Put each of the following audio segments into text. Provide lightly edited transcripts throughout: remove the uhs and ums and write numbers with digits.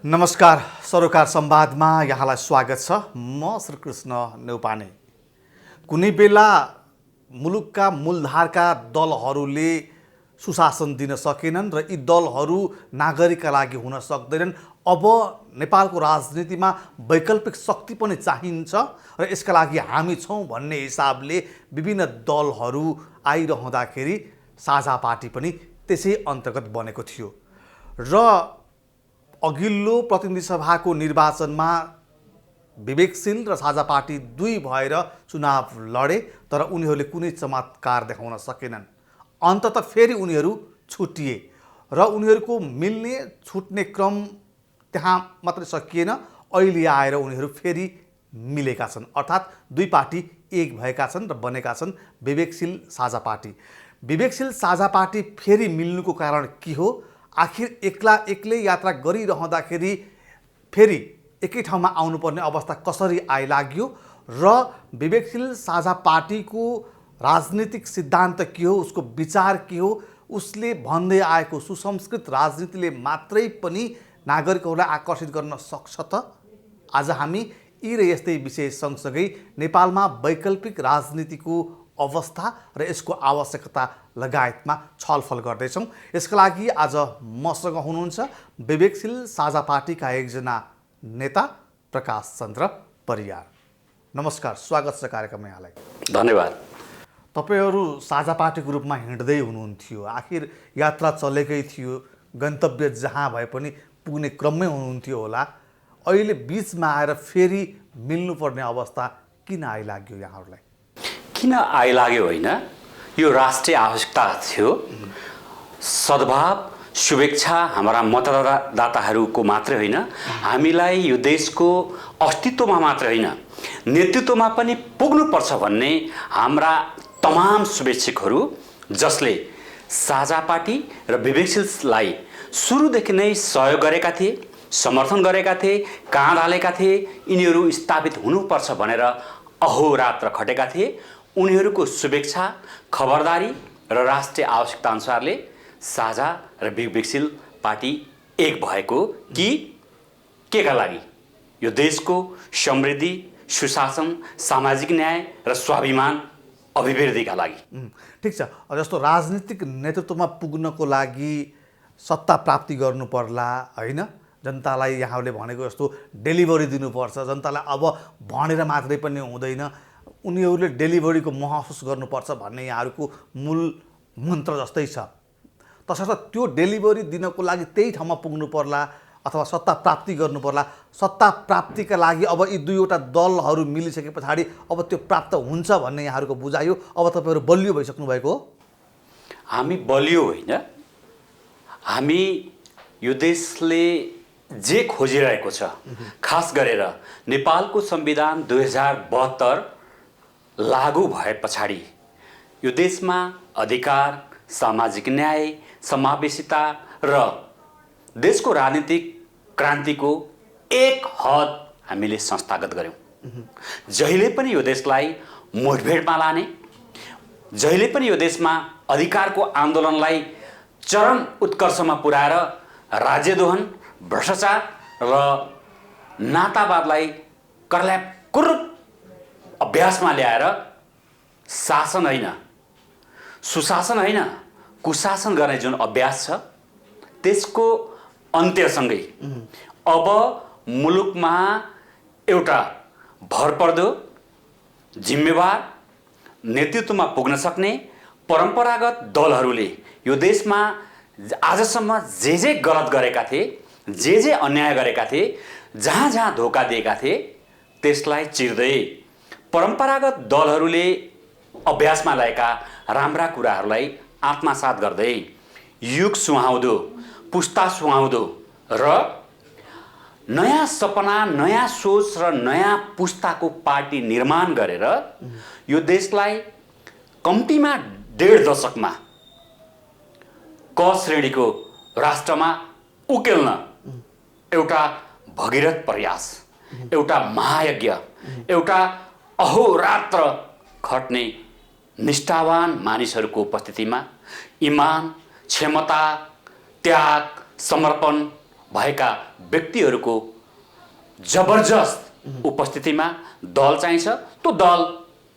नमस्कार, सरोकार संवादमा यहाँलाई स्वागत छ। म श्रीकृष्ण नेउपाने। कुनै बेला मुलुकका मूलधारका दलहरूले सुशासन दिन सकेनन् र यी दलहरू नागरिकका लागि हुन सक्दैनन्। अब नेपालको राजनीतिमा वैकल्पिक शक्ति पनि चाहिन्छ र यसका लागि हामी छौँ भन्ने हिसाबले विभिन्न दलहरू आइरहँदाखेरि साझा पार्टी पनि त्यसै अन्तर्गत बनेको थियो र अघिल्लो प्रतिनिधि सभाको निर्वाचनमा विवेकशील र साझा पार्टी दुई भएर चुनाव लडे, तर उनीहरूले कुनै चमत्कार देखाउन सकेनन्। अन्ततः फेरि उनीहरू छुटिए र उनीहरूको मिल्ने छुट्ने क्रम त्यहाँ मात्रै सकिएन। अहिले आएर उनीहरू फेरि मिलेका छन्, अर्थात् दुई पार्टी एक भएका छन् र बनेका छन् विवेकशील साझा पार्टी। विवेकशील साझा पार्टी फेरि मिल्नुको कारण के हो? आखिर एक्लै यात्रा गरिरहँदाखेरि फेरि एकै ठाउँमा आउनुपर्ने अवस्था कसरी आइलाग्यो र विवेकशील साझा पार्टीको राजनीतिक सिद्धान्त के हो, उसको विचार के हो, उसले भन्दै आएको सुसंस्कृत राजनीतिले मात्रै पनि नागरिकहरूलाई आकर्षित गर्न सक्छ त? आज हामी यी र यस्तै विषय सँगसँगै नेपालमा वैकल्पिक राजनीतिको अवस्था र यसको आवश्यकता लगायतमा छलफल गर्दैछौँ। यसका लागि आज मसँग हुनुहुन्छ विवेकशील साझा पार्टीका एकजना नेता प्रकाश चन्द्र परियार। नमस्कार, स्वागत छ कार्यक्रममा यहाँलाई। धन्यवाद। तपाईहरू साझा पार्टीको रूपमा हिँड्दै हुनुहुन्थ्यो, आखिर यात्रा चलेकै थियो, गन्तव्य जहाँ भए पनि पुग्ने क्रममै हुनुहुन्थ्यो होला। अहिले बिचमा आएर फेरि मिल्नुपर्ने अवस्था किन आइलाग्यो यहाँहरूलाई? किन आइलाग्यो होइन, यो राष्ट्रिय आवश्यकता थियो। सद्भाव शुभेच्छा हाम्रा मतदाताहरूको मात्रै होइन, हामीलाई यो देशको अस्तित्वमा मात्रै होइन नेतृत्वमा पनि पुग्नुपर्छ भन्ने हाम्रा तमाम शुभेच्छकहरू, जसले साझा पार्टी र विवेकशीललाई सुरुदेखि नै सहयोग गरेका थिए, समर्थन गरेका थिए, काँध हालेका थिए, यिनीहरू स्थापित हुनुपर्छ भनेर अहोरात्र खटेका थिए। उनीहरूको शुभेच्छा, खबरदारी र राष्ट्रिय आवश्यकता अनुसारले साझा र विवेकशील पार्टी एक भएको कि के का लागि? यो देशको समृद्धि, सुशासन, सामाजिक न्याय र स्वाभिमान अभिवृद्धिका लागि। ठिक छ। जस्तो राजनीतिक नेतृत्वमा पुग्नको लागि सत्ता प्राप्ति गर्नु पर्ला होइन, जनतालाई यहाँले भनेको जस्तो डेलिभरी दिनुपर्छ। जनतालाई अब भनेर मात्रै पनि हुँदैन, उनीहरूले डेलिभरीको महसुस गर्नुपर्छ भन्ने यहाँहरूको मूल मन्त्र जस्तै छ। तसर्थ त्यो डेलिभरी दिनको लागि त्यही ठाउँमा पुग्नु पर्ला अथवा सत्ता प्राप्ति गर्नु पर्ला। सत्ता प्राप्तिका लागि अब यी दुईवटा दलहरू मिलिसके पछाडि अब त्यो प्राप्त हुन्छ भन्ने यहाँहरूको बुझायो। अब तपाईँहरू बलियो भइसक्नु भएको हो? हामी बलियो होइन, हामी यो देशले जे खोजिरहेको छ, खास गरेर नेपालको संविधान 2072 लागू भए पछाडि यो देशमा अधिकार, सामाजिक न्याय, समावेशिता र देशको राजनीतिक क्रान्तिको एक हद हामीले संस्थागत गऱ्यौँ। जहिले पनि यो देशलाई मुठभेडमा लाने, जहिले पनि यो देशमा अधिकारको आन्दोलनलाई चरम उत्कर्षमा पुर्याएर राज्यद्रोहन, भ्रष्टाचार र नातावादलाई कर्ल्याकुर अभ्यासमा ल्याएर शासन होइन, सुशासन होइन, कुशासन गर्ने जुन अभ्यास छ, त्यसको अन्त्यसँगै अब मुलुकमा एउटा भरपर्दो, जिम्मेवार, नेतृत्वमा पुग्न सक्ने परम्परागत दलहरूले यो देशमा आजसम्म जे गलत गरेका थिए, जे अन्याय गरेका थिए, जहाँ जहाँ धोका दिएका थिए, त्यसलाई चिर्दै परम्परागत दलहरूले अभ्यासमा ल्याएका राम्रा कुराहरूलाई आत्मसात गर्दै युग सुहाउँदो, पुस्ता सुहाउँदो र नयाँ सपना, नयाँ सोच र नयाँ पुस्ताको पार्टी निर्माण गरेर यो देशलाई कम्तीमा 1.5 दशकमा क श्रेणीको राष्ट्रमा उकेल्न एउटा भगीरथ प्रयास, एउटा महायज्ञ, एउटा अहोरात्र खट्ने निष्ठावान मानिसहरूको उपस्थितिमा इमान, क्षमता, त्याग, समर्पण, भएका व्यक्तिहरूको जबरजस्त उपस्थितिमा दल चाहिन्छ। त्यो दल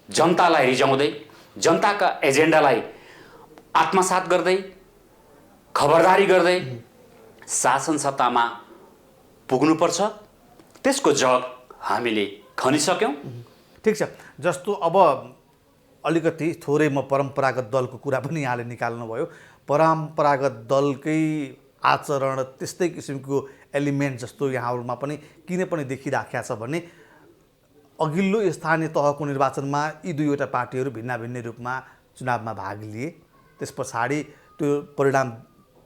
जनतालाई रिझाउँदै, जनताका एजेन्डालाई आत्मसात गर्दै, खबरदारी गर्दै शासन सत्तामा पुग्नुपर्छ। त्यसको जग हामीले खनिसक्यौँ। ठिक छ, जस्तो अब अलिकति थोरै म परम्परागत दलको कुरा पनि यहाँले निकाल्नुभयो। परम्परागत दलकै आचरण त्यस्तै किसिमको एलिमेन्ट जस्तो यहाँहरूमा पनि किन पनि देखिराखेको छ भने अघिल्लो स्थानीय तहको निर्वाचनमा यी दुईवटा पार्टीहरू भिन्न भिन्न रूपमा चुनावमा भाग लिए। त्यस पछाडि त्यो परिणाम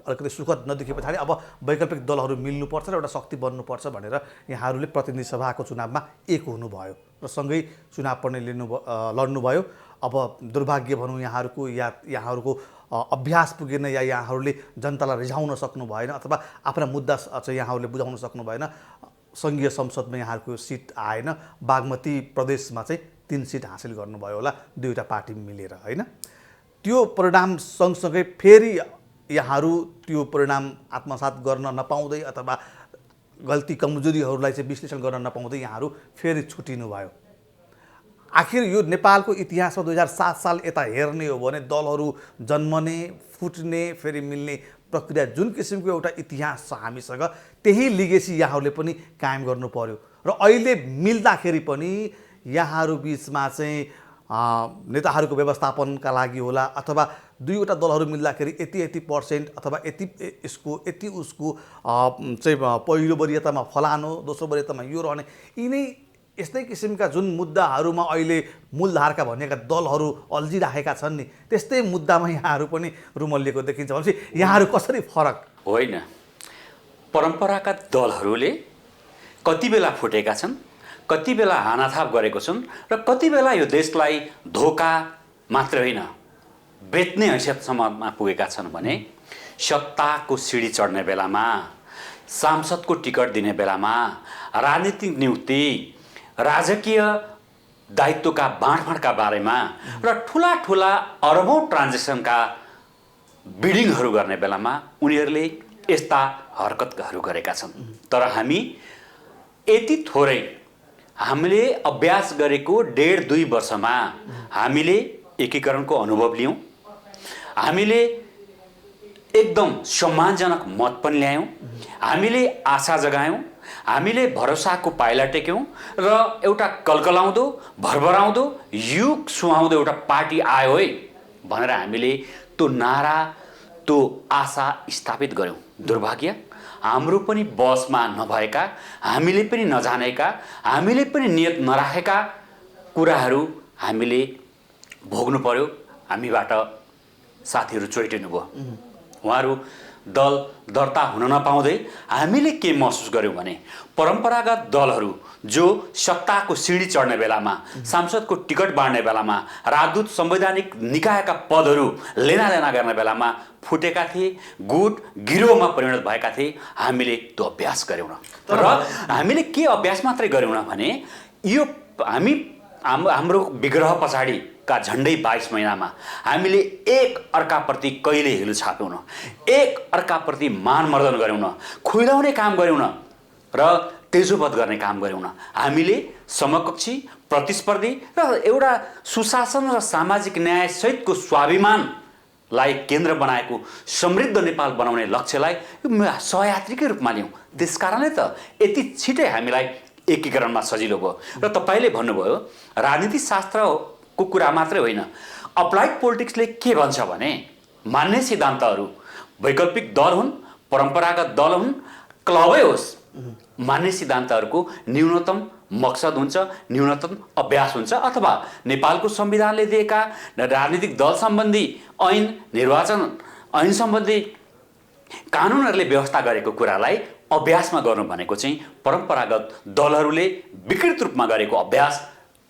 अलिकति सुखद नदेखि पछाडि अब वैकल्पिक दलहरू मिल्नुपर्छ र एउटा शक्ति बन्नुपर्छ भनेर यहाँहरूले प्रतिनिधि सभाको चुनावमा एक हुनुभयो र सँगै चुनाव पनि लड्नुभयो। अब दुर्भाग्य भनौँ यहाँहरूको या यहाँहरूको अभ्यास पुगेन या यहाँहरूले जनतालाई रिझाउन सक्नु भएन अथवा आफ्ना मुद्दा चाहिँ यहाँहरूले बुझाउन सक्नु भएन। सङ्घीय संसदमा यहाँहरूको सिट आएन। बागमती प्रदेशमा चाहिँ 3 सिट हासिल गर्नुभयो होला दुईवटा पार्टी मिलेर, होइन? त्यो परिणाम सँगसँगै फेरि यहाँहरू त्यो परिणाम आत्मसात गर्न नपाउँदै अथवा गल्ती कमजोरीहरूलाई चाहिँ विश्लेषण गर्न नपाउँदै यहाँहरू फेरि छुटिनु भयो। आखिर यो नेपालको इतिहासमा 2007 साल यता हेर्ने हो भने दलहरू जन्मने, फुट्ने, फेरि मिल्ने प्रक्रिया जुन किसिमको एउटा इतिहास छ हामीसँग, त्यही लिगेसी यहाँहरूले पनि कायम गर्नु पर्यो। र अहिले मिल्दाखेरि पनि यहाँहरू बिचमा चाहिँ नेताहरूको व्यवस्थापनका लागि होला अथवा दुईवटा दलहरू मिल्दाखेरि यति % अथवा यति यसको यति उसको चाहिँ पहिलो वरियतामा फलानो, दोस्रो वरियतामा यो रहने, यिनै यस्तै किसिमका जुन मुद्दाहरूमा अहिले मूलधारका भनेका दलहरू अल्झिराखेका छन् नि, त्यस्तै मुद्दामा यहाँहरू पनि रुमल्लिएको देखिन्छ। भनेपछि यहाँहरू कसरी फरक? होइन, परम्परागत दलहरूले कति बेला फुटेका छन्, कति बेला हानाथाप गरेको छन् र कति बेला यो देशलाई धोका मात्र होइन बेच्ने हैसियतसम्ममा पुगेका छन् भने सत्ताको सिडी चढ्ने बेलामा, सांसदको टिकट दिने बेलामा, राजनीतिक नियुक्ति, राजकीय दायित्वका बाँडफाँडका बारेमा र ठुला ठुला अरबौँ ट्रान्जेक्सनका बिडिङहरू गर्ने बेलामा उनीहरूले यस्ता हरकतहरू गरेका छन्। तर हामी यति थोरै हामीले अभ्यास गरेको 1.5-2 वर्षमा हामीले एकीकरणको अनुभव लियौँ। हामीले एकदम सम्मानजनक मत पनि ल्यायौँ। हामीले आशा जगायौँ। हामीले भरोसाको पाइला टेक्यौँ र एउटा कलकलाउँदो, भरभराउँदो, युग सुहाउँदो एउटा पार्टी आयो है भनेर हामीले त्यो नारा, त्यो आशा स्थापित गऱ्यौँ। दुर्भाग्य हाम्रो पनि बसमा नभएका, हामीले पनि नजानेका, हामीले पनि नियत नराखेका कुराहरू हामीले भोग्नु पर्यो। हामीबाट साथीहरू चोइटिनु भयो। उहाँहरू दल दर्ता हुन नपाउँदै हामीले के महसुस गऱ्यौँ भने परम्परागत दलहरू जो सत्ताको सिडी चढ्ने बेलामा, सांसदको टिकट बाँड्ने बेलामा, राजदूत संवैधानिक निकायका पदहरू लेनादेना गर्ने बेलामा फुटेका थिए, गुट गिरोहमा परिणत भएका थिए। हामीले त्यो अभ्यास गऱ्यौँ न। र हामीले के अभ्यास मात्रै गऱ्यौँ न भने यो हाम्रो विग्रह पछाडिका झन्डै 22 महिनामा हामीले एक अर्काप्रति कहिले हिलो छाप्यौँ न, एक अर्काप्रति मानमर्दन गऱ्यौँ न, खुइलाउने काम गऱ्यौँ न र तेजोवध गर्ने काम गऱ्यौँ न। हामीले समकक्षी, प्रतिस्पर्धी र एउटा सुशासन र सामाजिक न्याय सहितको स्वाभिमानलाई केन्द्र बनाएको समृद्ध नेपाल बनाउने लक्ष्यलाई सहयात्रीकै रूपमा लियौँ। त्यसकारणले त यति छिटै हामीलाई एकीकरणमा सजिलो भयो। र तपाईँले भन्नुभयो राजनीति शास्त्रको कुरा मात्रै होइन, अप्लाइड पोलिटिक्सले के भन्छ भने मान्य सिद्धान्तहरू वैकल्पिक दल हुन्, परम्परागत दल हुन्, क्लबै होस्, मान्य सिद्धान्तहरूको न्यूनतम मकसद हुन्छ, न्यूनतम अभ्यास हुन्छ अथवा नेपालको संविधानले दिएका राजनीतिक दल सम्बन्धी ऐन, निर्वाचन ऐन सम्बन्धी कानुनहरूले व्यवस्था गरेको कुरालाई अभ्यासमा गर्नु भनेको चाहिँ परम्परागत दलहरूले विकृत रूपमा गरेको अभ्यास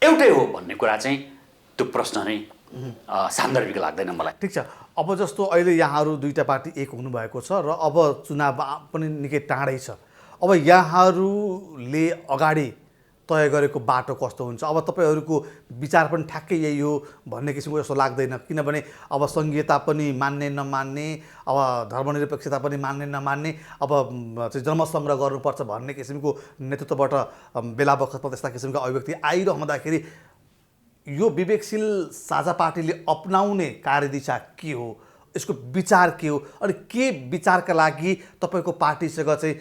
एउटै हो भन्ने कुरा चाहिँ त्यो प्रश्न नै सान्दर्भिक लाग्दैन मलाई। ठिक छ, अब जस्तो अहिले यहाँहरू दुईटा पार्टी एक हुनुभएको छ र अब चुनाव पनि निकै टाढै छ। अब यहाँहरूले अगाडि तय गरेको बाटो कस्तो हुन्छ। अब तपाईँहरूको विचार पनि ठ्याक्कै यही हो भन्ने किसिमको जस्तो लाग्दैन, किनभने अब सङ्घीयता पनि मान्ने नमान्ने, अब धर्मनिरपेक्षता पनि मान्ने नमान्ने, अब चाहिँ जनमतसङ्ग्रह गर्नुपर्छ भन्ने किसिमको नेतृत्वबाट बेला बखतमा त्यस्ता किसिमका अभिव्यक्ति आइरहँदाखेरि यो विवेकशील साझा पार्टीले अपनाउने कार्यदिशा के हो, यसको विचार के हो, अनि के विचारका लागि तपाईँको पार्टीसँग चाहिँ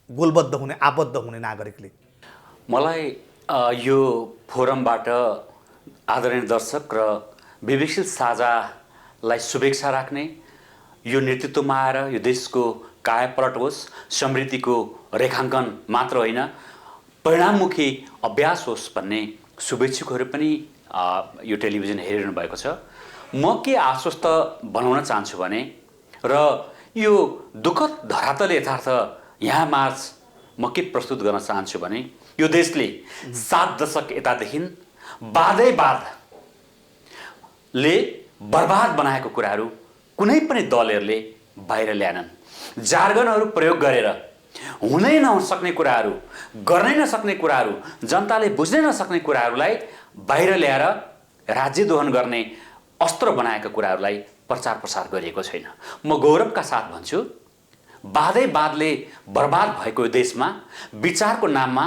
गोलबद्ध हुने, आबद्ध हुने नागरिकले? मलाई यो फोरमबाट आदरणीय दर्शक र विवेकशील साझालाई शुभेच्छा राख्ने, यो नेतृत्वमा आएर यो देशको कायापलट होस्, समृद्धिको रेखाङ्कन मात्र होइन परिणाममुखी अभ्यास होस् भन्ने शुभेच्छुकहरू पनि यो टेलिभिजन हेरिरहनु भएको छ। म के आश्वस्त बनाउन चाहन्छु भने, र यो दुःखद धरातल यथार्थ यहाँ माझ म के प्रस्तुत गर्न चाहन्छु भने, यो देशले 7 दशक यतादेखि वादै वादले बर्बाद बनाएको कुराहरू कुनै पनि दलहरूले बाहिर ल्याएनन्। जार्गनहरू प्रयोग गरेर हुनै नसक्ने कुराहरू, गर्नै नसक्ने कुराहरू, जनताले बुझ्नै नसक्ने कुराहरूलाई बाहिर ल्याएर राज्य दोहन गर्ने अस्त्र बनाएका कुराहरूलाई प्रचार प्रसार गरिएको छैन। म गौरवका साथ भन्छु, वादै वादले बर्बाद भएको देशमा विचारको नाममा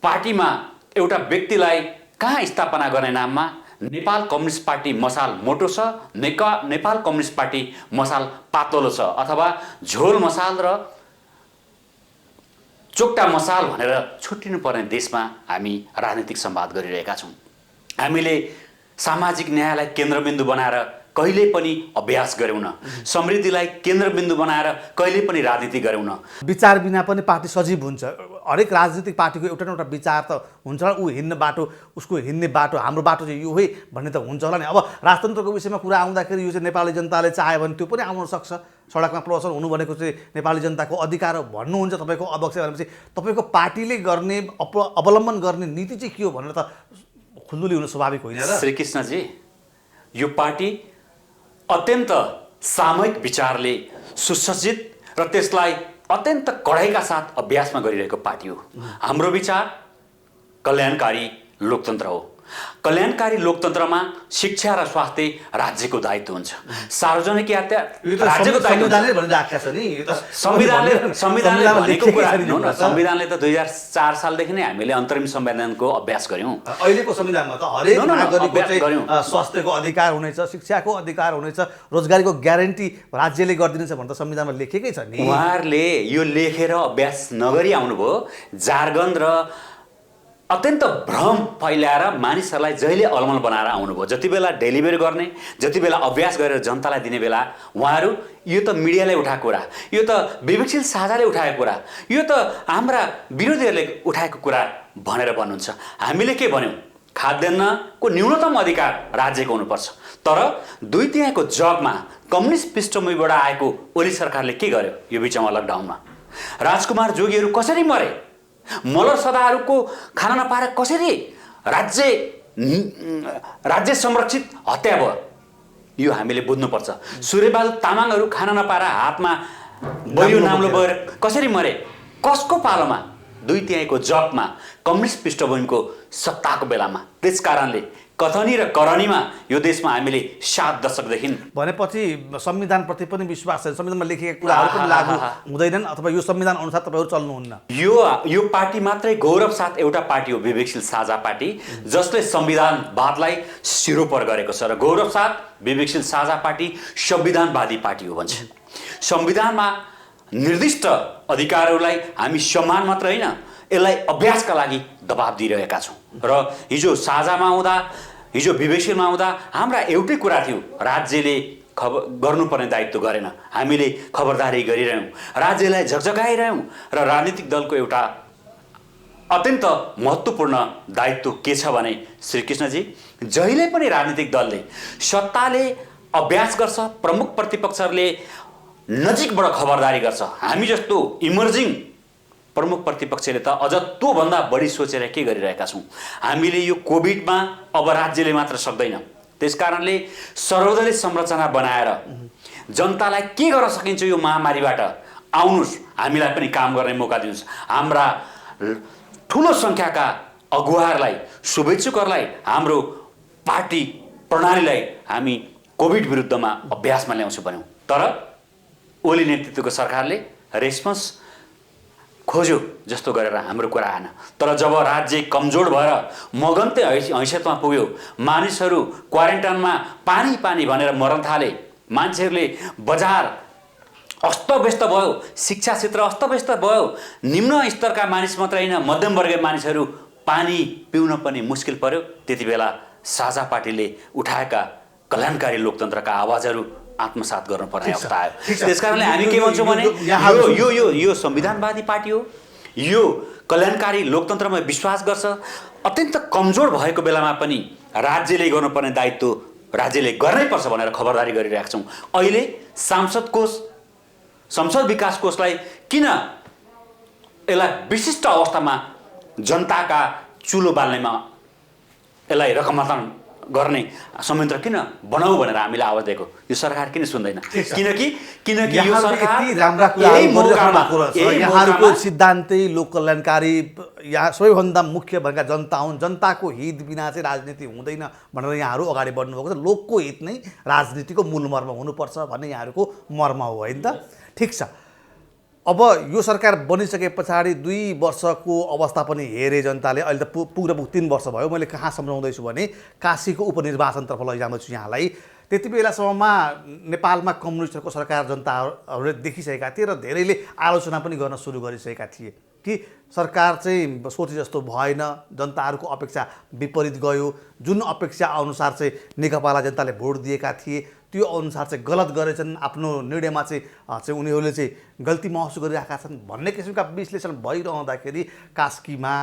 पार्टीमा एउटा व्यक्तिलाई कहाँ स्थापना गर्ने नाममा नेपाल कम्युनिस्ट पार्टी मसाल मोटो छ, नेपाल कम्युनिस्ट पार्टी मसाल पातलो छ, अथवा झोल मसाल र चोक्टा मसाल भनेर छुट्टिनु पर्ने देशमा हामी राजनीतिक संवाद गरिरहेका छौँ। हामीले सामाजिक न्यायलाई केन्द्रबिन्दु बनाएर कहिले पनि अभ्यास गरौँ न, समृद्धिलाई केन्द्रबिन्दु बनाएर कहिले पनि राजनीति गरौँ न। विचार बिना पनि पार्टी सजीव हुन्छ। हरेक राजनीतिक पार्टीको एउटा न एउटा विचार त हुन्छ होला, ऊ हिँड्ने बाटो, उसको हिँड्ने बाटो, हाम्रो बाटो चाहिँ यो है भन्ने त हुन्छ होला नि। अब राजतन्त्रको विषयमा कुरा आउँदाखेरि यो चाहिँ नेपाली जनताले चाह्यो भने त्यो पनि आउन सक्छ। सडकमा प्रदर्शन हुनु भनेको चाहिँ नेपाली जनताको अधिकार हो भन्नुहुन्छ तपाईँको अध्यक्ष भनेपछि तपाईँको पार्टीले गर्ने अवलम्बन गर्ने नीति चाहिँ के हो भनेर त खुल्दुली हुनु स्वाभाविक होइन र? श्रीकृष्णजी, यो पार्टी अत्यन्त सामूहिक विचारले सुसज्जित र त्यसलाई अत्यन्त कडाइका साथ अभ्यासमा गरिरहेको पार्टी हो। हाम्रो विचार कल्याणकारी लोकतन्त्र हो। कल्याणकारी लोकतन्त्रमा शिक्षा र स्वास्थ्य राज्यको दायित्व हुन्छ। सार्वजनिक यातायात राज्यको दायित्व हुन्छ। संविधानले भनेको कुरा हेर्नु न, संविधानले त 2004 सालदेखि नै हामीले अन्तरिम संविधानको अभ्यास गर्यौँ। अहिलेको संविधानमा त हरेक नागरिकको चाहिँ स्वास्थ्यको अधिकार हुनेछ, शिक्षाको अधिकार हुनेछ, रोजगारीको ग्यारेन्टी राज्यले गरिदिनेछ भनेर त संविधानमा लेखेकै छ नि। उहाँहरूले यो लेखेर अभ्यास नगरी आउनुभयो। जार्गन र अत्यन्त भ्रम फैलाएर मानिसहरूलाई जहिले अलमल बनाएर आउनुभयो। जति बेला डेलिभरी गर्ने, जति बेला अभ्यास गरेर जनतालाई दिने बेला उहाँहरू यो त मिडियाले उठाएको कुरा, यो त विवेकशील साझाले उठाएको कुरा, यो त हाम्रा विरोधीहरूले उठाएको कुरा भनेर भन्नुहुन्छ। हामीले के भन्यौँ? खाद्यान्नको न्यूनतम अधिकार राज्यको हुनुपर्छ। तर 2/3 जगमा कम्युनिस्ट पृष्ठभूमिबाट आएको ओली सरकारले के गर्यो? यो बिचमा लकडाउनमा राजकुमार जोगीहरू कसरी मरे? मलर सदाहरूको खाना नपाएर कसरी राज्य संरक्षित हत्या भयो? यो हामीले बुझ्नुपर्छ। सूर्यबहादुर तामाङहरू खाना नपाएर हातमा बलियो नाम्लो भएर कसरी मरे? कसको पालोमा? 2/3 जगमा कम्युनिस्ट पृष्ठभूमिको सत्ताको बेलामा। त्यस कारणले कथनी र करणीमा यो देशमा हामीले 7 दशकदेखि भनेपछि संविधानप्रति पनि विश्वास छैन, संविधानमा लेखिएका कुराहरू पनि लागू हुँदैनन् अथवा यो संविधान अनुसार तपाईँहरू चल्नुहुन्न। यो पार्टी मात्रै गौरव साथ एउटा पार्टी हो, विवेकशील साझा पार्टी, जसले संविधानवादलाई सिरोपर गरेको छ। र गौरव साथ विवेकशील साझा पार्टी संविधानवादी पार्टी हो भन्छ। संविधानमा निर्दिष्ट अधिकारहरूलाई हामी सम्मान मात्र होइन, यसलाई अभ्यासका लागि दबाब दिइरहेका छौँ। र हिजो साझामा आउँदा, हिजो विवेकशीलमा आउँदा हाम्रा एउटै कुरा थियो, राज्यले गर्नुपर्ने दायित्व गरेन, हामीले खबरदारी गरिरह्यौँ, राज्यलाई झकझकाइरह्यौँ। र राजनीतिक दलको एउटा अत्यन्त महत्त्वपूर्ण दायित्व के छ भने श्रीकृष्णजी, जहिले पनि राजनीतिक दलले सत्ताले अभ्यास गर्छ, प्रमुख प्रतिपक्षहरूले नजिकबाट खबरदारी गर्छ। हामी जस्तो इमर्जिङ प्रमुख प्रतिपक्षले त अझ त्योभन्दा बढी सोचेर के गरिरहेका छौँ? हामीले यो कोभिडमा अब राज्यले मात्र सक्दैन, त्यसकारणले सर्वदलीय संरचना बनाएर जनतालाई के गर्न सकिन्छ यो महामारीबाट आउनुहोस्, हामीलाई पनि काम गर्ने मौका दिनुहोस्। हाम्रा ठुलो सङ्ख्याका अगुवाहरूलाई शुभेच्छुकहरूलाई हाम्रो पार्टी प्रणालीलाई हामी कोभिड विरुद्धमा अभ्यासमा ल्याउँछु भन्यौँ। तर ओली नेतृत्वको सरकारले रेस्पोन्स खोज्यो जस्तो गरेर हाम्रो कुरा आएन। तर जब राज्य कमजोर भएर मगन्ते हैसियतमा पुग्यो, मानिसहरू क्वारेन्टाइनमा पानी पानी भनेर मर्न थाले, मान्छेहरूले बजार अस्तव्यस्त भयो, शिक्षा क्षेत्र अस्तव्यस्त भयो, निम्न स्तरका मानिस मात्र होइन मध्यम वर्गीय मानिसहरू पानी पिउन पनि मुस्किल पर्यो। त्यति बेला साझा पार्टीले उठाएका कल्याणकारी लोकतन्त्रका आवाजहरू आत्मसात गर्नुपर्ने अवस्था आयो। त्यसकारणले हामी के भन्छौँ भने यो संविधानवादी पार्टी हो, यो कल्याणकारी लोकतन्त्रमा विश्वास गर्छ। अत्यन्त कमजोर भएको बेलामा पनि राज्यले गर्नुपर्ने दायित्व राज्यले गर्नैपर्छ भनेर खबरदारी गरिरहेका छौँ। अहिले सांसद कोष, संसद विकास कोषलाई किन यसलाई विशिष्ट अवस्थामा जनताका चुलो बाल्नेमा यसलाई रकमातन गर्ने संयन्त्र किन बनाऊ भनेर हामीले आवाज दिएको, यो सरकार किन सुन्दैन? किनकि यो सरकार राम्रा कुराहरू यहाँहरूको सिद्धान्तै लोक कल्याणकारी, यहाँ सबैभन्दा मुख्य भनेका जनता हुन्, जनताको हित बिना चाहिँ राजनीति हुँदैन भनेर यहाँहरू अगाडि बढ्नुभएको छ। लोकको हित नै राजनीतिको मूल मर्म हुनुपर्छ भन्ने यहाँहरूको मर्म हो, होइन त? ठिक छ। अब यो सरकार बनिसके पछाडि 2 वर्षको अवस्था पनि हेरे जनताले। अहिले त पुग्न 3 वर्ष भयो। मैले कहाँ सम्झाउँदैछु भने काशीको उपनिर्वाचनतर्फ लैजाँदैछु यहाँलाई। त्यति बेलासम्ममा नेपालमा कम्युनिस्टहरूको सरकार जनताहरूले देखिसकेका थिए र धेरैले आलोचना पनि गर्न सुरु गरिसकेका थिए कि सरकार चाहिँ सोचे जस्तो भएन, जनताहरूको अपेक्षा विपरीत गयो। जुन अपेक्षा अनुसार चाहिँ नेकपालाई जनताले भोट दिएका थिए त्यो अनुसार चाहिँ गलत गरेछन्, आफ्नो निर्णयमा चाहिँ उनीहरूले चाहिँ गल्ती महसुस गरिरहेका छन् भन्ने किसिमका विश्लेषण भइरहँदाखेरि कास्कीमा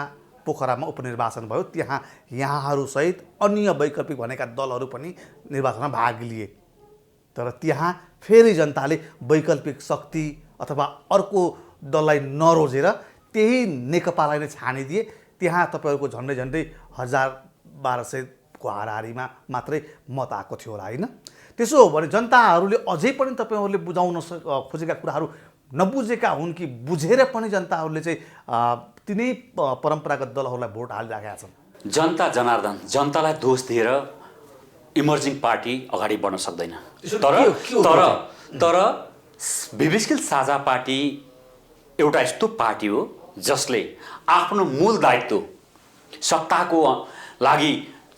पोखरामा उपनिर्वाचन भयो। त्यहाँ यहाँहरूसहित अन्य वैकल्पिक भनेका दलहरू पनि निर्वाचनमा भाग लिए। तर त्यहाँ फेरि जनताले वैकल्पिक शक्ति अथवा अर्को दललाई नरोजेर त्यही नेकपालाई नै छानिदिए। त्यहाँ तपाईँहरूको झन्डै 1200को हाराहारीमा मात्रै मत आएको थियो होला, होइन? त्यसो हो भने जनताहरूले अझै पनि तपाईँहरूले बुझाउन खोजेका कुराहरू नबुझेका हुन् कि बुझेर पनि जनताहरूले चाहिँ तिनै परम्परागत दलहरूलाई भोट हालिराखेका छन्। जनता जनार्दन, जनतालाई दोष दिएर इमर्जिङ पार्टी अगाडि बढ्न सक्दैन। तर विवेकशील साझा पार्टी एउटा यस्तो पार्टी हो जसले आफ्नो मूल दायित्व सत्ताको लागि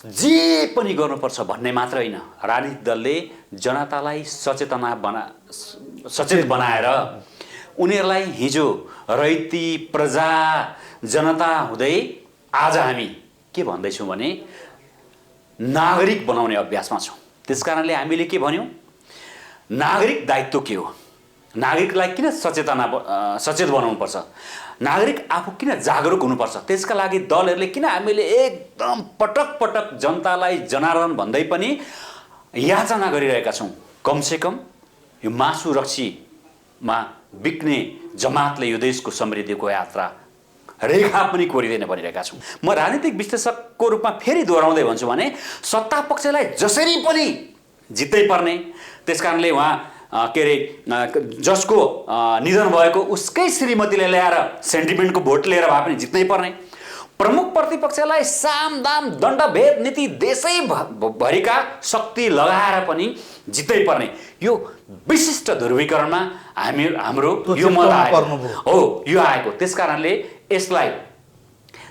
जे पनि गर्नुपर्छ भन्ने मात्र होइन, राजनीतिक दलले जनतालाई सचेत बनाएर उनीहरूलाई हिजो रैती प्रजा जनता हुँदै आज हामी के भन्दैछौँ भने नागरिक बनाउने अभ्यासमा छौँ। त्यसकारणले हामीले के भन्यौँ, नागरिक दायित्व के हो, नागरिकलाई किन सचेत बनाउनुपर्छ, नागरिक आफू किन जागरुक हुनुपर्छ, त्यसका लागि दलहरूले किन हामीले एकदम पटक पटक जनतालाई जनार्दन भन्दै पनि याचना गरिरहेका छौँ। कमसेकम यो मासु रक्सीमा बिक्ने जमातले यो देशको समृद्धिको यात्रा रेखा पनि कोरिँदैन भनिरहेका छौँ। म राजनीतिक विश्लेषकको रूपमा फेरि दोहोऱ्याउँदै भन्छु भने सत्ता पक्षलाई जसरी पनि जित्दै पर्ने, त्यसकारणले उहाँ के अरे जसको निधन भएको उसकै श्रीमतीले ल्याएर सेन्टिमेन्टको भोट लिएर भए पनि जित्नै पर्ने, प्रमुख प्रतिपक्षलाई साम दाम दण्ड भेद नीति देशैभरिका शक्ति लगाएर पनि जित्दै पर्ने, यो विशिष्ट ध्रुवीकरणमा हाम्रो यो मत हो, यो आएको। त्यसकारणले यसलाई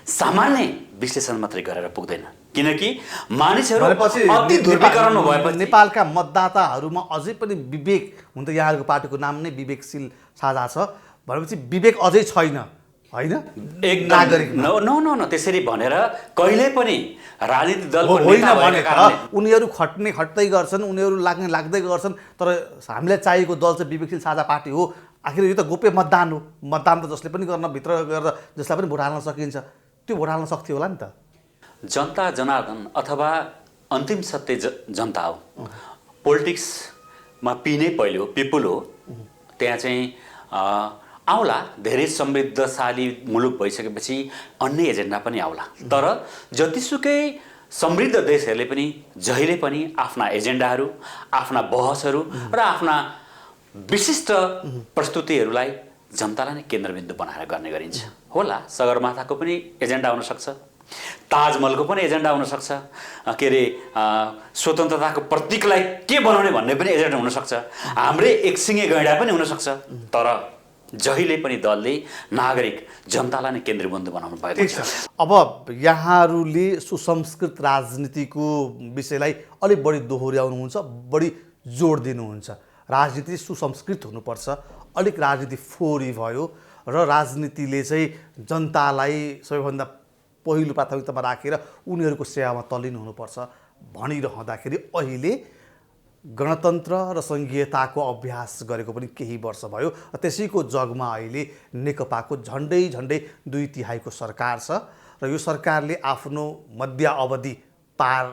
सामान्य विश्लेषण मात्रै गरेर पुग्दैन, किनकि मानिसहरू अति ध्रुवीकरण भएपछि नेपालका मतदाताहरूमा अझै पनि विवेक हुन त यहाँहरूको पार्टीको नाम नै विवेकशील साझा छ भनेपछि विवेक अझै छैन, होइन? एक नागरिक न त्यसरी भनेर कहिले पनि राजनीतिक दलको नेता भएका कारणले उनीहरू खट्दै गर्छन्, उनीहरू लाग्दै गर्छन्। तर हामीलाई चाहिएको दल चाहिँ विवेकशील साझा पार्टी हो। आखिर यो त गोप्य मतदान हो, मतदान त जसले पनि गर्न भित्र गरेर जसलाई पनि भोट हाल्न सकिन्छ, त्यो भोट हाल्न सक्थ्यो होला नि त। जनता जनार्दन अथवा अन्तिम सत्य जनता हो। पोलिटिक्समा पी नै पहिलो हो, पिपुल हो। त्यहाँ चाहिँ आउला, धेरै समृद्धशाली मुलुक भइसकेपछि अन्य एजेन्डा पनि आउला। तर जतिसुकै समृद्ध देशहरूले पनि जहिले पनि आफ्ना एजेन्डाहरू, आफ्ना बहसहरू र आफ्ना विशिष्ट प्रस्तुतिहरूलाई जनतालाई नै केन्द्रबिन्दु बनाएर गर्ने गरिन्छ। होला, सगरमाथाको पनि एजेन्डा हुनसक्छ, ताजमहलको पनि एजेन्डा हुनसक्छ, के अरे स्वतन्त्रताको प्रतीकलाई के बनाउने भन्ने पनि एजेन्डा हुनसक्छ, हाम्रै एकसिङे गैँडा पनि हुनसक्छ। तर जहिले पनि दलले नागरिक जनतालाई नै केन्द्रबिन्दु बनाउनु भएको छ। अब यहाँहरूले सुसंस्कृत राजनीतिको विषयलाई अलिक बढी दोहोऱ्याउनुहुन्छ, बढी जोड दिनुहुन्छ। राजनीति सुसंस्कृत हुनुपर्छ, अलिक राजनीति फोहोरी भयो र राजनीतिले चाहिँ जनतालाई सबैभन्दा पहिलो प्राथमिकतामा राखेर उनीहरूको सेवामा तल्लीन हुनुपर्छ भनिरहँदाखेरि अहिले गणतन्त्र र सङ्घीयताको अभ्यास गरेको पनि केही वर्ष भयो र त्यसैको जगमा अहिले नेकपाको झन्डै 2/3 सरकार छ र यो सरकारले आफ्नो मध्य अवधि पार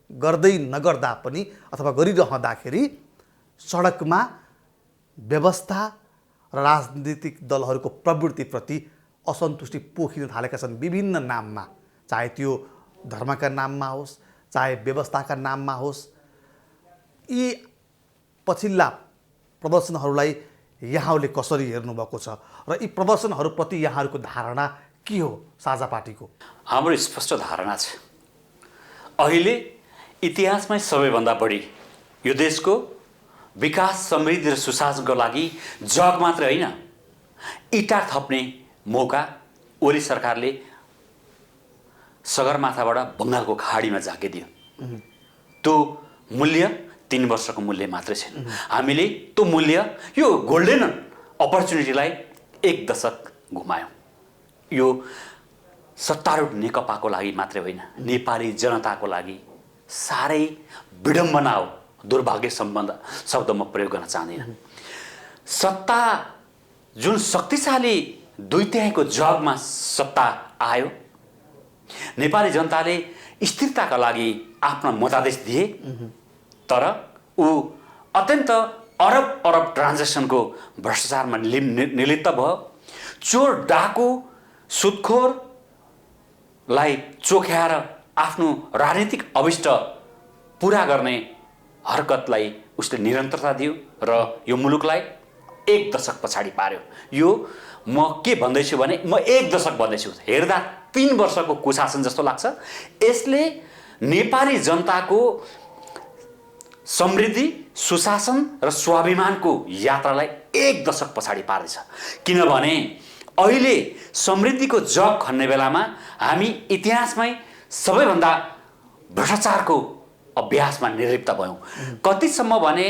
गर्दै नगर्दा पनि अथवा गरिरहँदाखेरि सडकमा व्यवस्था र राजनीतिक दलहरूको प्रवृत्तिप्रति असन्तुष्टि पोखिन थालेका छन् विभिन्न नाममा, चाहे त्यो धर्मका नाममा होस्, चाहे व्यवस्थाका नाममा होस्। यी पछिल्ला प्रदर्शनहरूलाई यहाँहरूले कसरी हेर्नुभएको छ र यी प्रदर्शनहरूप्रति यहाँहरूको धारणा के हो साझा पार्टीको? हाम्रो स्पष्ट धारणा छ, अहिले इतिहासमै सबैभन्दा बढी यो देशको विकास, समृद्धि र सुशासनको लागि जग मात्रै होइन, इँटा थप्ने मौका ओली सरकारले सगरमाथाबाट बङ्गालको खाडीमा झाकिदियो। त्यो मूल्य 3 वर्षको मूल्य मात्रै छैन। हामीले त्यो मूल्य, यो गोल्डन अपर्च्युनिटीलाई 1 दशक घुमायौँ। यो सत्तारूढ नेकपाको लागि मात्रै होइन, नेपाली जनताको लागि साह्रै विडम्बना हो। दुर्भाग्य शब्द म प्रयोग गर्न चाहदिनँ। सत्ता जुन शक्तिशाली 2/3 जगमा सत्ता आयो, नेपाली जनताले स्थिरताका लागि आफ्ना मतादेश दिए, तर ऊ अत्यन्त अरब ट्रान्जेक्सनको भ्रष्टाचारमा निर्लिप्त भयो। चोर, डाकु, सुत्खोरलाई चोख्याएर आफ्नो राजनीतिक अभिष्ट पुरा गर्ने हरकतलाई उसले निरन्तरता दियो र यो मुलुकलाई 1 दशक पछाडि पार्यो। यो म के भन्दैछु भने, म 1 दशक भन्दैछु, हेर्दा 3 वर्षको कुशासन जस्तो लाग्छ। यसले नेपाली जनताको समृद्धि, सुशासन र स्वाभिमानको यात्रालाई 1 दशक पछाडि पार्दैछ। किनभने अहिले समृद्धिको जग खन्ने बेलामा हामी इतिहासमै सबैभन्दा भ्रष्टाचारको अभ्यासमा निर्लिप्त भयौँ। कतिसम्म भने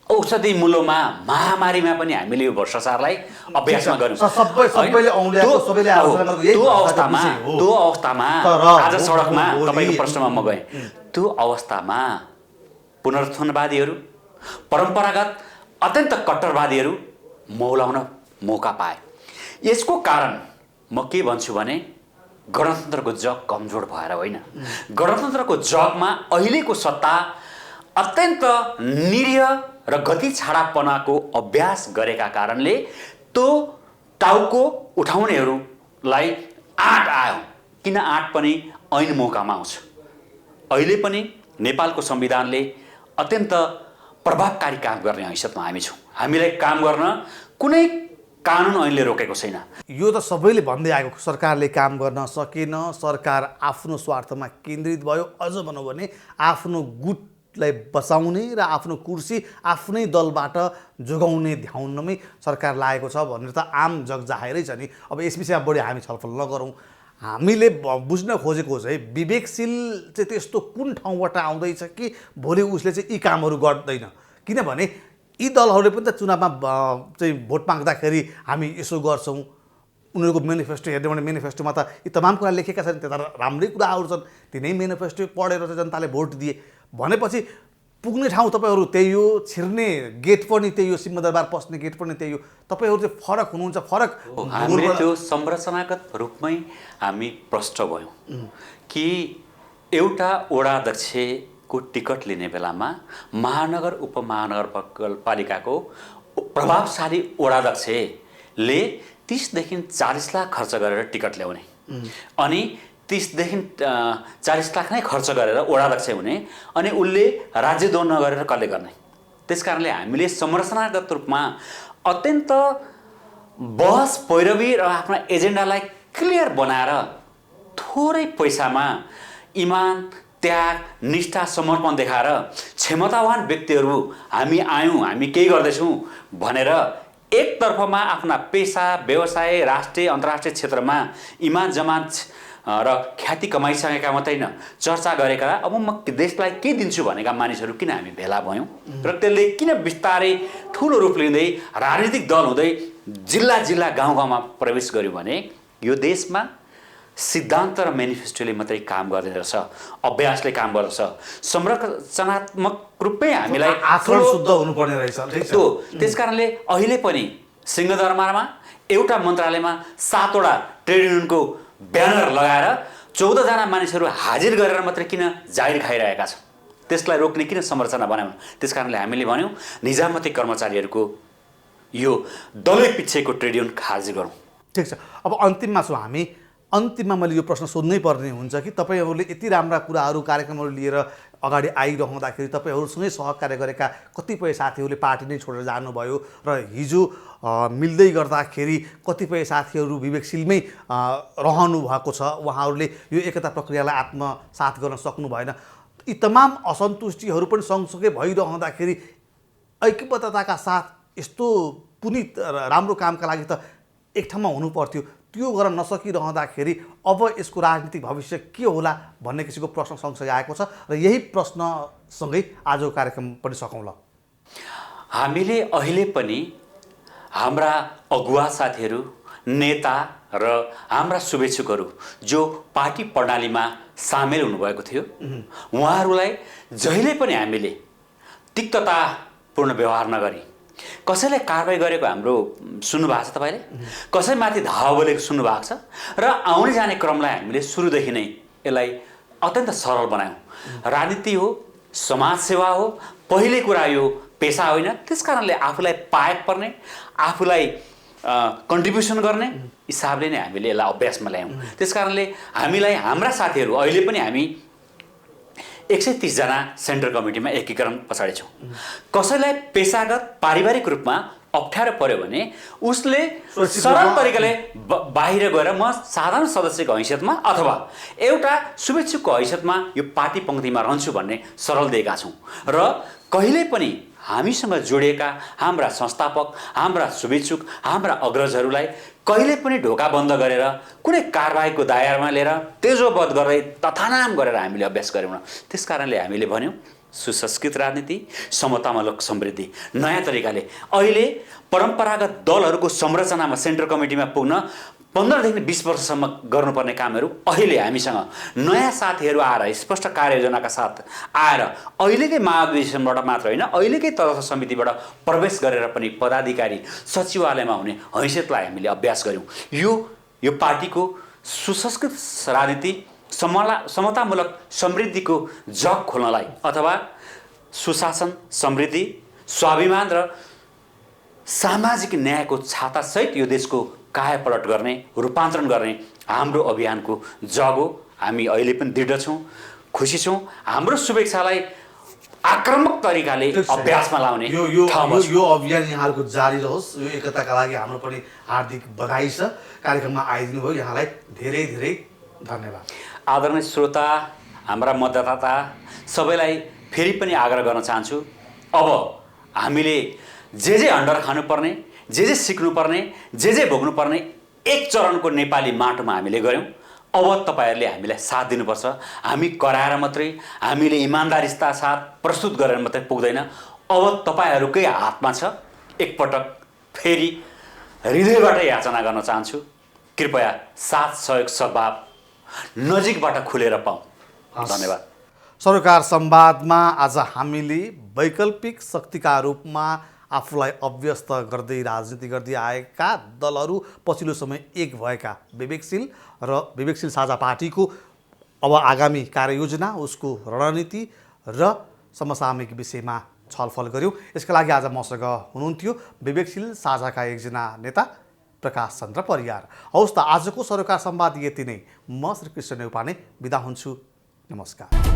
औषधि मूल्यमा, महामारीमा पनि हामीले यो भ्रष्टाचारलाई अभ्यासमा गर्यौँ। त्यो अवस्थामा आज सडकमा तपाईँको प्रश्नमा म गएँ। त्यो अवस्थामा पुनरुत्थानवादीहरू, परम्परागत अत्यन्त कट्टरवादीहरू मौलाउन मौका पाए। यसको कारण म के भन्छु भने, गणतन्त्रको जग कमजोर भएर होइन, गणतन्त्रको जगमा अहिलेको सत्ता अत्यन्त निरीह र गति छाडापनाको अभ्यास गरेका कारणले त्यो टाउको उठाउनेहरूलाई आँट आयो। किन आँट पनि ऐन मौकामा आउँछ। अहिले पनि नेपालको संविधानले अत्यन्त प्रभावकारी काम गर्ने हैसियतमा हामी छौँ। हामीलाई काम गर्न कुनै कानुन ऐनले रोकेको छैन। यो त सबैले भन्दै आएको, सरकारले काम गर्न सकेन, सरकार आफ्नो स्वार्थमा केन्द्रित भयो, अझ भनौँ भने आफ्नो गुटलाई बचाउने र आफ्नो कुर्सी आफ्नै दलबाट जोगाउने ध्याउनमै सरकार लागेको छ भनेर त आम जग जाहेरै छ नि। अब यस विषयमा बढी हामी छलफल नगरौँ। हामीले बुझ्न खोजेको चाहिँ विवेकशील चाहिँ त्यस्तो कुन ठाउँबाट आउँदैछ कि भोलि उसले चाहिँ यी कामहरू गर्दैन। किनभने यी दलहरूले पनि त चुनावमा चाहिँ भोट माग्दाखेरि हामी यसो गर्छौँ, उनीहरूको मेनिफेस्टो हेर्ने भने मेनिफेस्टोमा त यी तमाम कुरा लेखेका छन्, त्यता राम्रै कुराहरू छन्। तिनै मेनिफेस्टो पढेर चाहिँ जनताले भोट दिए भनेपछि पुग्ने ठाउँ तपाईँहरू त्यही हो, छिर्ने गेट पनि त्यही हो, सिंहदरबार पस्ने गेट पनि त्यही हो। तपाईँहरू चाहिँ फरक हुनुहुन्छ। फरक हामीले त्यो संरचनागत रूपमै हामी प्रष्ट भयौँ कि एउटा वडाध्यक्षको टिकट लिने बेलामा महानगर उपमहानगरपालिकाको प्रभावशाली वडाध्यक्षले 30 देखि 40 लाख खर्च गरेर टिकट ल्याउने अनि 30 देखि 40 लाख नै खर्च गरेर वडाध्यक्ष हुने अनि उसले राज्यद्रोह नगरेर कसले गर्ने। त्यसकारणले हामीले संरचनागत रूपमा अत्यन्त बहस पैरवी र आफ्ना एजेन्डालाई क्लियर बनाएर थोरै पैसामा इमान त्याग निष्ठा समर्पण देखाएर क्षमतावान व्यक्तिहरू हामी आयौँ हामी केही गर्दैछौँ भनेर एकतर्फमा आफ्ना पेसा व्यवसाय राष्ट्रिय अन्तर्राष्ट्रिय क्षेत्रमा इमान जमान र ख्याति कमाइसकेका मात्रै न चर्चा गरेका अब म देशलाई के दिन्छु भनेका मानिसहरू किन हामी भेला भयौँ र त्यसले किन बिस्तारै ठुलो रूप लिँदै राजनीतिक दल हुँदै जिल्ला जिल्ला गाउँ गाउँमा प्रवेश गर्यो भने यो देशमा सिद्धान्त र मेनिफेस्टोले मात्रै काम गर्दैन रहेछ अभ्यासले काम गर्दछ संरचनात्मक रूपमै हामीलाई आचरण शुद्ध हुनुपर्ने रहेछ त्यसकारणले अहिले पनि सिंहदरबारमा एउटा मन्त्रालयमा 7 वटा ट्रेड युनियनको ब्यानर लगाएर 14 जना मानिसहरू हाजिर गरेर मात्रै किन जागिर खाइरहेका छन् त्यसलाई रोक्ने किन संरचना बनाउनु त्यसकारणले हामीले भन्यौँ निजामती कर्मचारीहरूको यो दलै पिच्छेको ट्रेड युनियन खारिज गरौँ ठिक छ अब अन्तिममा छौँ हामी अन्तिममा मैले यो प्रश्न सोध्नै पर्ने हुन्छ कि तपाईँहरूले यति राम्रा कुराहरू कार्यक्रमहरू लिएर अगाडि आइरहँदाखेरि तपाईँहरूसँगै सहकार्य गरेका कतिपय साथीहरूले पार्टी नै छोडेर जानुभयो र हिजो मिल्दै गर्दाखेरि कतिपय साथीहरू विवेकशीलमै रहनु भएको छ उहाँहरूले यो एकता प्रक्रियालाई आत्मसात गर्न सक्नु भएन यी तमाम असन्तुष्टिहरू पनि सँगसँगै भइरहँदाखेरि ऐक्यबद्धताका साथ यस्तो पुनित राम्रो कामका लागि त एक ठाउँमा हुनु पर्थ्यो त्यो गर्न नसकिरहँदाखेरि अब यसको राजनीतिक भविष्य के होला भन्ने किसिमको प्रश्न सँगसँगै आएको छ र यही प्रश्नसँगै आजको कार्यक्रम पनि सकौँला हामीले अहिले पनि हाम्रा अगुवा साथीहरू नेता र हाम्रा शुभेच्छुकहरू जो पार्टी प्रणालीमा सामेल हुनुभएको थियो उहाँहरूलाई जहिले पनि हामीले तिक्ततापूर्ण व्यवहार नगरी कसैलाई कारबाही गरेको हाम्रो सुन्नुभएको छ तपाईँले कसैमाथि धावा बोलेको सुन्नुभएको छ र आउने जाने क्रमलाई हामीले सुरुदेखि नै यसलाई अत्यन्त सरल बनायौँ राजनीति हो समाजसेवा हो पहिले कुरा यो पेसा होइन त्यसकारणले आफूलाई पाएक पर्ने आफूलाई कन्ट्रिब्युसन गर्ने हिसाबले नै हामीले यसलाई अभ्यासमा ल्यायौँ त्यसकारणले हामीलाई हाम्रा साथीहरू अहिले पनि हामी 130 जना सेन्ट्रल कमिटीमा एकीकरण पछाडि छौँ कसैलाई पेसागत पारिवारिक रूपमा अप्ठ्यारो पर्यो भने उसले सरल तरिकाले बाहिर गएर म साधारण सदस्यको हैसियतमा अथवा एउटा शुभेच्छुकको हैसियतमा यो पार्टी पङ्क्तिमा रहन्छु भन्ने सरल दिएका छौँ र कहिले पनि हामीसँग जोडिएका हाम्रा संस्थापक हाम्रा शुभेच्छुक हाम्रा अग्रजहरूलाई कहिले पनि ढोका बन्द गरेर कुनै कारबाहीको दायरामा लिएर तेजोवध गर्दै तथानाम गरेर हामीले अभ्यास गरेनौँ त्यसकारणले हामीले भन्यौँ सुसंस्कृत राजनीति समतामूलक समृद्धि नयाँ तरिकाले अहिले परम्परागत दलहरूको संरचनामा सेन्ट्रल कमिटीमा पुग्न 15 देखि 20 वर्षसम्म गर्नुपर्ने कामहरू अहिले हामीसँग नयाँ साथीहरू आएर स्पष्ट कार्ययोजनाका साथ आएर अहिलेकै महाधिवेशनबाट मात्र होइन अहिलेकै तदर्थ समितिबाट प्रवेश गरेर पनि पदाधिकारी सचिवालयमा हुने हैसियतलाई हामीले अभ्यास गऱ्यौँ यो पार्टीको सुसंस्कृत राजनीति समतामूलक समृद्धिको जग खोल्नलाई अथवा सुशासन समृद्धि स्वाभिमान र सामाजिक न्यायको छातासहित यो देशको कायापलट गर्ने रूपान्तरण गर्ने हाम्रो अभियानको जग हो हामी अहिले पनि दृढ छौँ खुसी छौँ हाम्रो शुभेच्छालाई आक्रामक तरिकाले अभ्यासमा लाउने यो अभियान यहाँहरूको जारी रहोस् यो एकताका लागि हाम्रो पनि हार्दिक बधाई छ कार्यक्रममा आइदिनु भयो यहाँलाई धेरै धेरै धन्यवाद आदरणीय श्रोता हाम्रा मतदाता सबैलाई फेरि पनि आग्रह गर्न चाहन्छु अब हामीले जे अन्डर खानुपर्ने जे सिक्नुपर्ने जे भोग्नुपर्ने एक चरणको नेपाली माटोमा हामीले गऱ्यौँ अब तपाईहरूले हामीलाई साथ दिनुपर्छ हामी कराएर मात्रै हामीले इमान्दारीका साथ प्रस्तुत गरेर मात्रै पुग्दैन अब तपाईहरूकै हातमा छ एकपटक फेरि हृदयबाट याचना गर्न चाहन्छु कृपया साथ सहयोग सद्भाव नजिकबाट खुलेर पाऊँ धन्यवाद सरोकार संवादमा आज हामीले वैकल्पिक शक्तिका रूपमा आफूलाई अभ्यस्त गर्दै राजनीति गर्दै आएका दलहरू पछिल्लो समय एक भएका विवेकशील साझा पार्टीको अब आगामी कार्ययोजना उसको रणनीति र समसामयिक विषयमा छलफल गऱ्यौँ यसका लागि आज मसँग हुनुहुन्थ्यो विवेकशील साझाका एकजना नेता प्रकाश चन्द्र परियार हौस् त आजको सरोकार संवाद यति नै म श्री कृष्ण नेउपाने बिदा हुन्छु नमस्कार